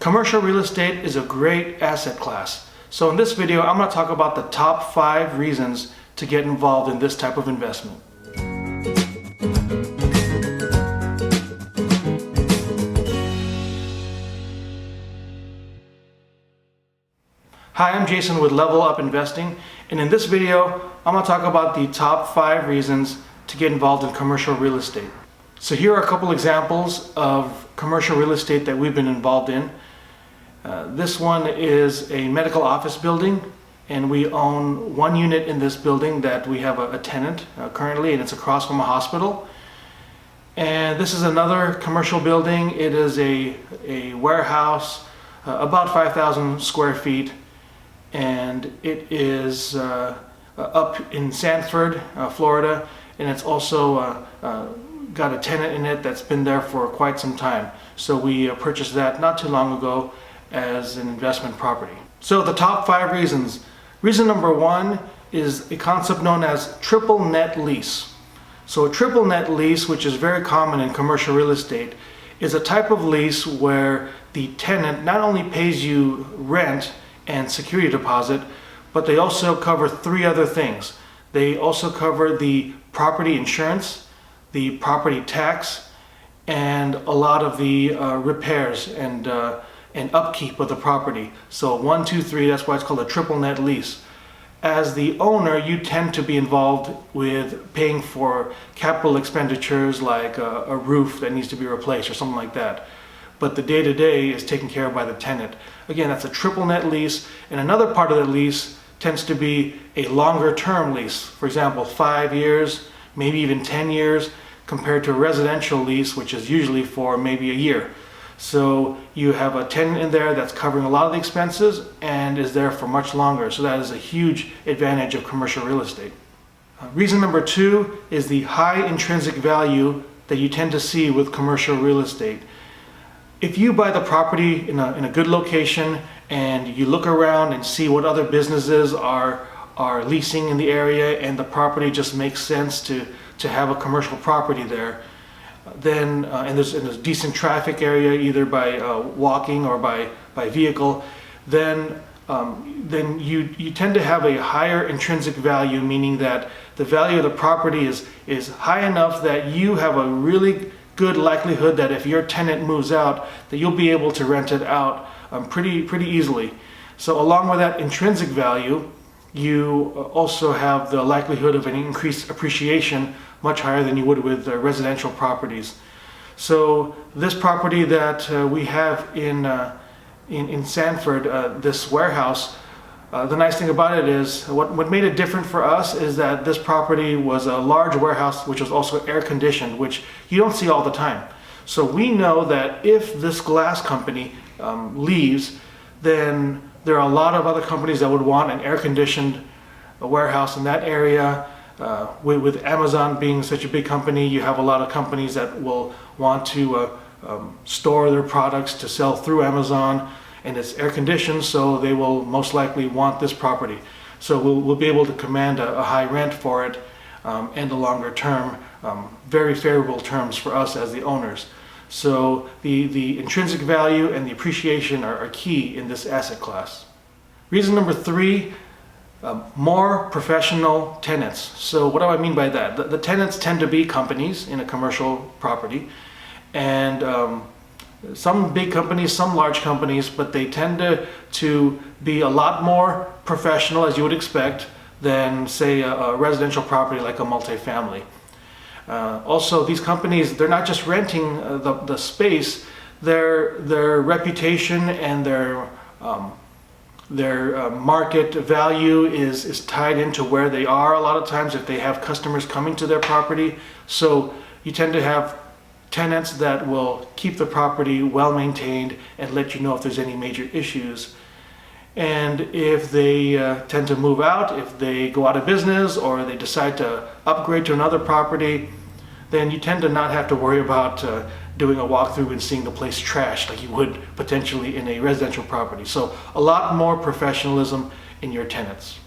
Commercial real estate is a great asset class. So in this video, I'm going to talk about the top 5 reasons to get involved in this type of investment. Hi, I'm Jason with LEVELUP Investing, and in this video, I'm going to talk about the top 5 reasons to get involved in commercial real estate. So here are a couple examples of commercial real estate that we've been involved in. This one is a medical office building, and we own one unit in this building that we have a tenant currently, and it's across from a hospital. And this is another commercial building. It is a warehouse, about 5,000 square feet, and it is up in Sanford, Florida, and it's also got a tenant in it that's been there for quite some time. So we purchased that not too long ago as an investment property. So the top 5 reasons. Reason number 1 is a concept known as triple net lease. So a triple net lease, which is very common in commercial real estate, is a type of lease where the tenant not only pays you rent and security deposit, but they also cover 3 other things. They also cover the property insurance, the property tax, and a lot of the repairs and upkeep of the property. So 1, 2, 3, that's why it's called a triple net lease. As the owner, you tend to be involved with paying for capital expenditures like a roof that needs to be replaced or something like that. But the day-to-day is taken care of by the tenant. Again, that's a triple net lease, and another part of the lease tends to be a longer term lease. For example, 5 years, maybe even 10 years, compared to a residential lease, which is usually for maybe a year. So you have a tenant in there that's covering a lot of the expenses and is there for much longer. So that is a huge advantage of commercial real estate. Reason number 2 is the high intrinsic value that you tend to see with commercial real estate. If you buy the property in a good location and you look around and see what other businesses are leasing in the area, and the property just makes sense to have a commercial property there, then and there's a decent traffic area either by walking or by vehicle, then you tend to have a higher intrinsic value, meaning that the value of the property is high enough that you have a really good likelihood that if your tenant moves out, that you'll be able to rent it out pretty easily. So along with that intrinsic value, you also have the likelihood of an increased appreciation much higher than you would with residential properties. So this property that we have in Sanford, this warehouse, the nice thing about it is what made it different for us is that this property was a large warehouse which was also air conditioned, which you don't see all the time. So we know that if this glass company leaves, then there are a lot of other companies that would want an air-conditioned warehouse in that area. With Amazon being such a big company, you have a lot of companies that will want to store their products to sell through Amazon, and it's air-conditioned, so they will most likely want this property. So we'll be able to command a high rent for it and a longer term, very favorable terms for us as the owners. So the intrinsic value and the appreciation are key in this asset class. Reason number 3, more professional tenants. So what do I mean by that? The tenants tend to be companies in a commercial property, and some big companies, some large companies, but they tend to be a lot more professional, as you would expect, than say a residential property like a multifamily. Also, these companies, they're not just renting the space, their reputation and their market value is tied into where they are a lot of times if they have customers coming to their property. So you tend to have tenants that will keep the property well maintained and let you know if there's any major issues. And if they tend to move out, if they go out of business or they decide to upgrade to another property, then you tend to not have to worry about doing a walkthrough and seeing the place trashed like you would potentially in a residential property. So a lot more professionalism in your tenants.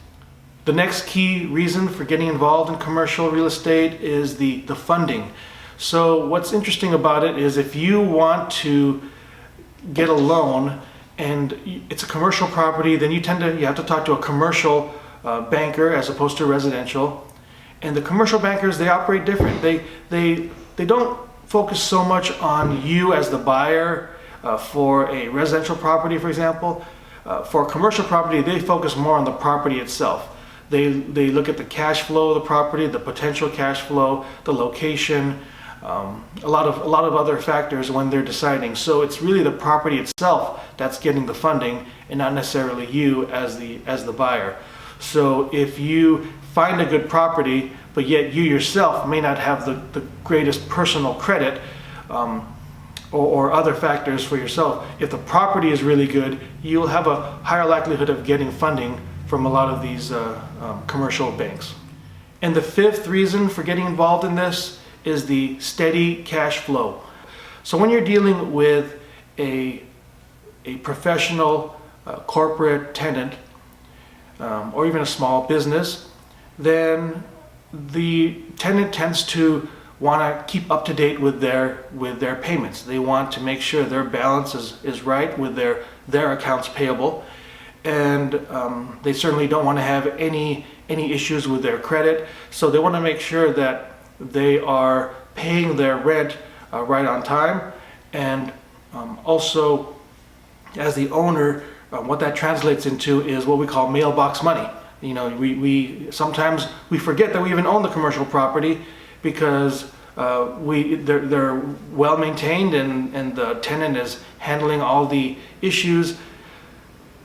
The next key reason for getting involved in commercial real estate is the funding. So what's interesting about it is if you want to get a loan and it's a commercial property, then you have to talk to a commercial banker as opposed to residential. And the commercial bankers, they operate different. They don't focus so much on you as the buyer for a residential property, for example. For a commercial property, they focus more on the property itself. They look at the cash flow of the property, the potential cash flow, the location, a lot of other factors when they're deciding. So it's really the property itself that's getting the funding, and not necessarily you as the buyer. So if you find a good property, but yet you yourself may not have the greatest personal credit or other factors for yourself, if the property is really good, you'll have a higher likelihood of getting funding from a lot of these commercial banks. And the fifth reason for getting involved in this is the steady cash flow. So when you're dealing with a professional corporate tenant or even a small business, then the tenant tends to want to keep up to date with their payments. They want to make sure their balance is right with their accounts payable, and they certainly don't want to have any issues with their credit. So they want to make sure that they are paying their rent right on time, and also as the owner, what that translates into is what we call mailbox money. You know, we sometimes we forget that we even own the commercial property because they're well maintained and the tenant is handling all the issues.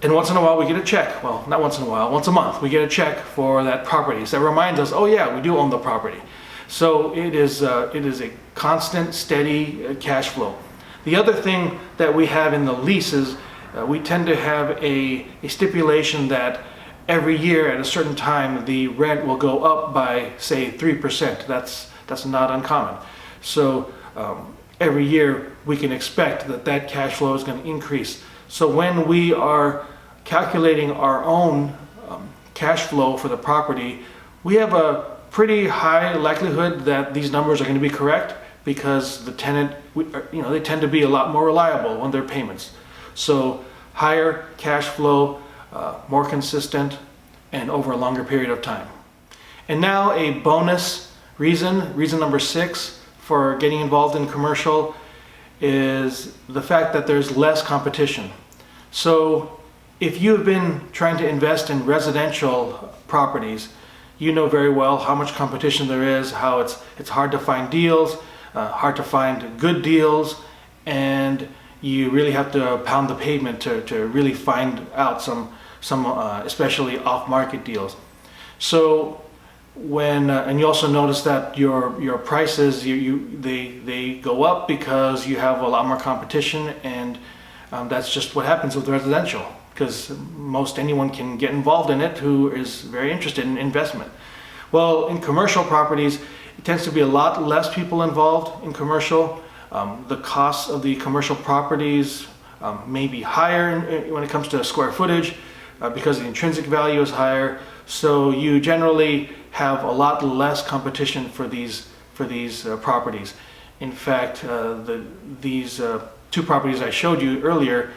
And once in a while we get a check. Well, not once in a while, once a month we get a check for that property. So that reminds us, oh yeah, we do own the property. So it is a constant, steady cash flow. The other thing that we have in the leases, we tend to have a stipulation that every year at a certain time the rent will go up by, say, 3%. That's not uncommon. So every year we can expect that cash flow is going to increase. So when we are calculating our own cash flow for the property, we have a pretty high likelihood that these numbers are going to be correct because the tenant, they tend to be a lot more reliable on their payments. So higher cash flow, more consistent, and over a longer period of time. And now a bonus reason number 6 for getting involved in commercial is the fact that there's less competition. So if you've been trying to invest in residential properties, you know very well how much competition there is, how it's hard to find deals, hard to find good deals, and you really have to pound the pavement to really find out some especially off-market deals. So when and you also notice that your prices they go up because you have a lot more competition, and that's just what happens with residential, because most anyone can get involved in it who is very interested in investment. Well, in commercial properties, it tends to be a lot less people involved in commercial. The costs of the commercial properties may be higher when it comes to square footage because the intrinsic value is higher. So you generally have a lot less competition for these properties. In fact, these 2 properties I showed you earlier,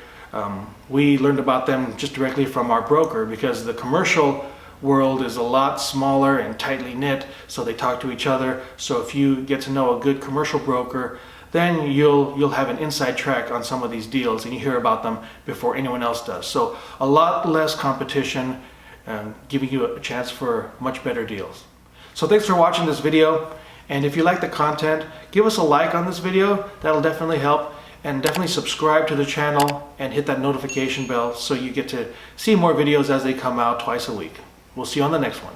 we learned about them just directly from our broker, because the commercial world is a lot smaller and tightly knit, so they talk to each other. So if you get to know a good commercial broker, then you'll have an inside track on some of these deals, and you hear about them before anyone else does. So a lot less competition, giving you a chance for much better deals. So thanks for watching this video, and if you like the content, give us a like on this video. That'll definitely help. And definitely subscribe to the channel and hit that notification bell so you get to see more videos as they come out twice a week. We'll see you on the next one.